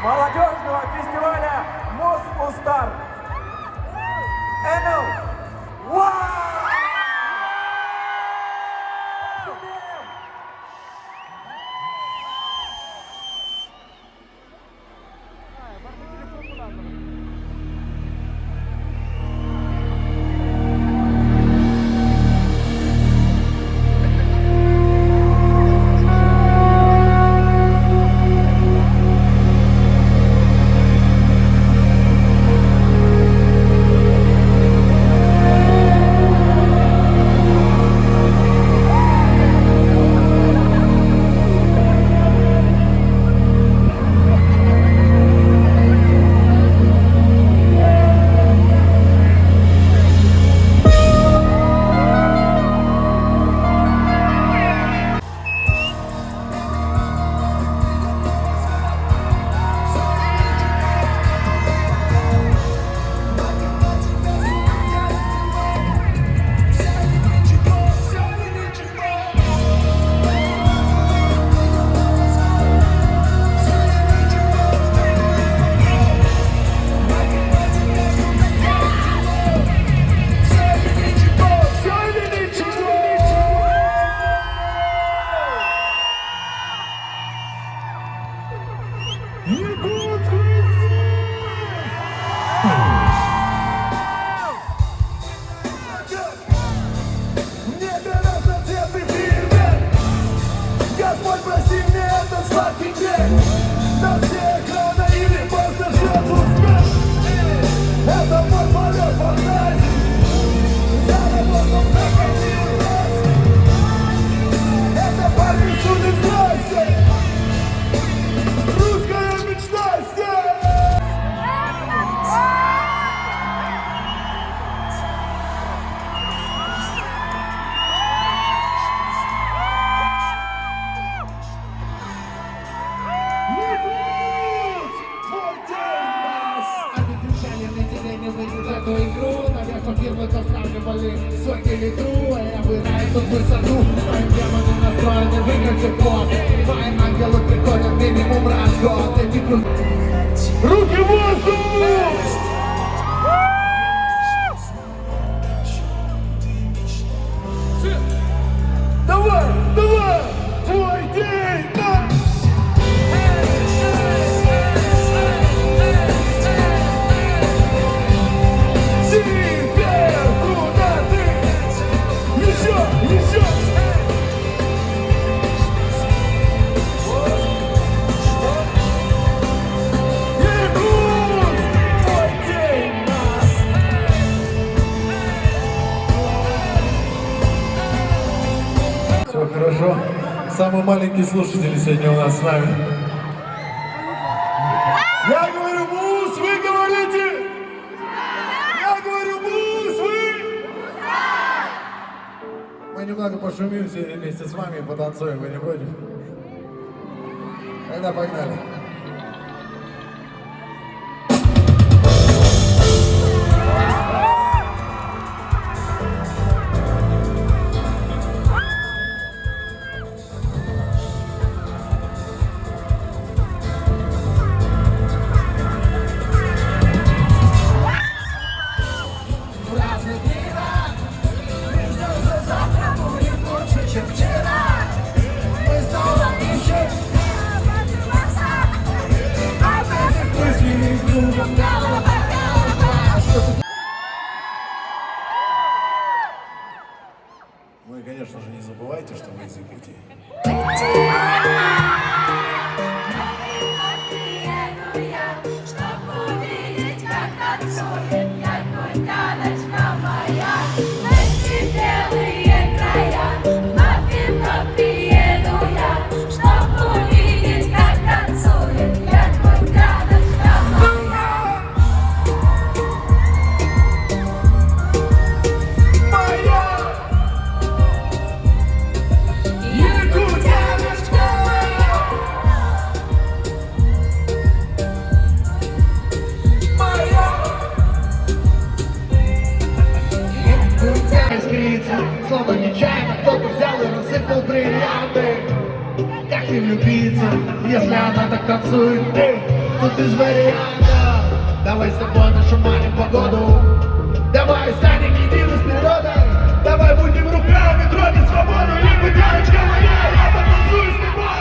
молодежного фестиваля Мосустар. НЛ. Господь, прости мне этот сладкий грех. На все экраны или просто жертву смерть. Это мой полет фантазии. Я работал на континенте. Это парни суды страсти. Русская мечта здесь. Эту игру, наверх фирмы устанавливали сотни литру, а я выраю тут высоту. Мои демоны настроены выиграть год. Мои ангелы приходят минимум раз в год. Руки в воздух! Давай, давай! Твой день! Все хорошо. Самый маленький слушатель сегодня у нас с нами. Я говорю бус, вы говорите? Я говорю бус, вы? Мы немного пошумим все вместе с вами и потанцуем. Вы не против? Тогда погнали. Вы, конечно же, не забывайте, что вы из Якутии. Словно нечаянно кто-то взял и рассыпал бриллианты. Как не влюбиться, если она так танцует? тут без вариантов. Давай с тобой нашуманим погоду. Давай станем едины с природой. Давай будем руками трогать свободу. Либо девочка моя, я потанцую с тобой.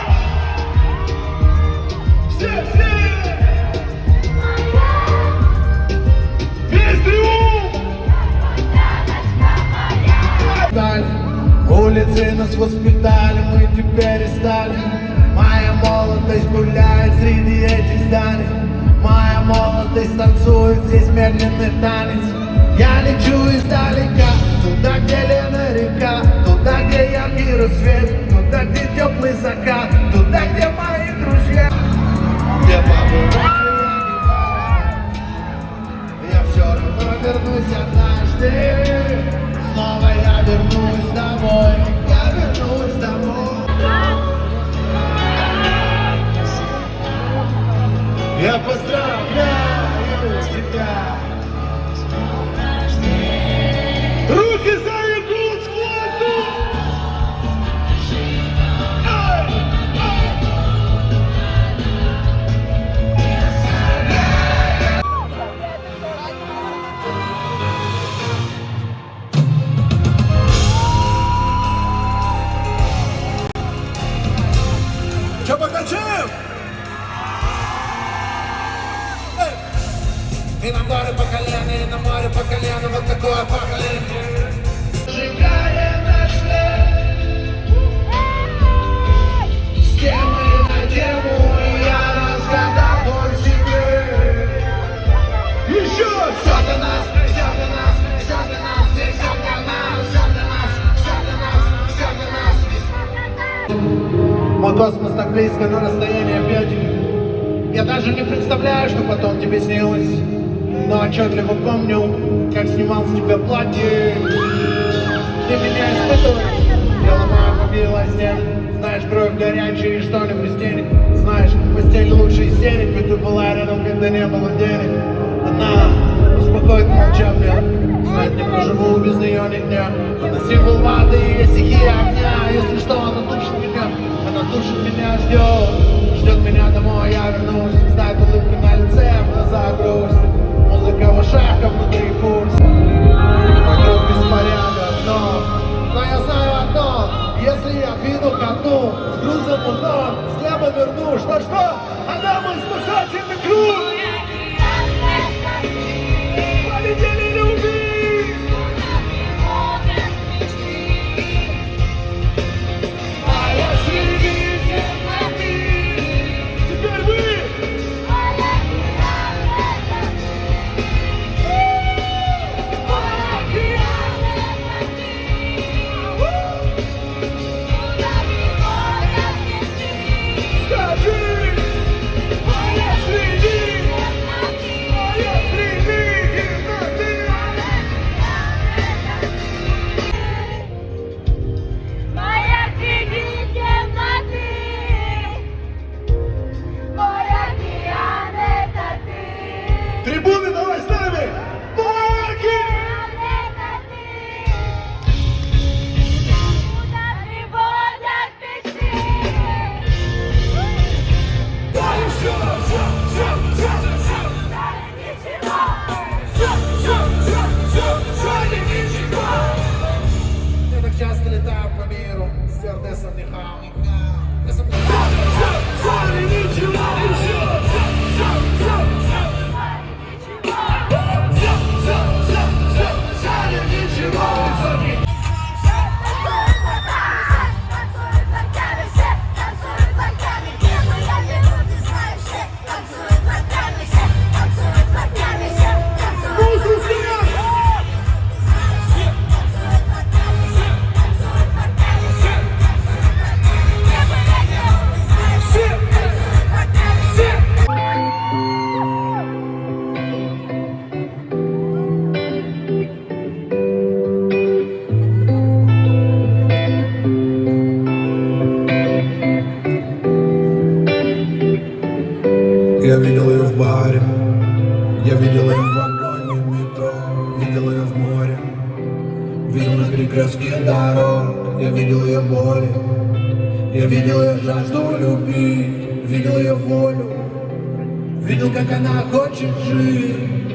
Все! Весь триумф! Улицы нас воспитали, мы теперь и стали. Моя молодость гуляет среди этих зданий. Моя молодость танцует здесь медленный танец. Я лечу издалека, туда, где Лена река, туда, где яркий рассвет, туда, где теплый закат, туда, где мои друзья. Где побываю я все равно вернусь однажды. Снова я вернусь домой, я вернусь домой. Я поздравляю тебя. Руки за Якутск! Че покачаем? И на море по колено, и на море по колено, вот такое поколение. Сжигая наш след, стены на тему, и я разгадал твой секрет. Еще! Все для нас, все для нас, все для нас, все для нас, все для нас, все для нас, все для нас. Мой космос так близко, но расстояние беден. Я даже не представляю, что потом тебе снилось. Но отчетливо помню, как снимал с тебя платье. Ты меня испытываешь, я ломаю побила стены. Знаешь, кровь горячая и что не в стене. Знаешь, постель лучший истерик, ведь ты была рядом, когда не было денег. Она успокоит молчание, знает, не проживу без нее ни дня. Она символ воды, и стихия огня. Если что, она тушит меня, ждет меня домой, я вернусь. Знает улыбка на лице, в глазах грусть. Музыка в ушах, а внутри пульс. Вокруг беспорядок, но я знаю одно. Если я выйду ко дну, с грузом у ног, с неба верну. Что, она мой спасательный круг. Полетели любви. А я среди темноты. Теперь вы. Трибуны, давай с нами! Маяки! Я так часто летаю по миру, стюардесса Нихао. Я видел ее в баре, я видел ее в вагоне метро, видел ее в море, видел на перекрестке дорог, я видел ее боли, я видел ее жажду любви, видел ее волю, видел, как она хочет жить.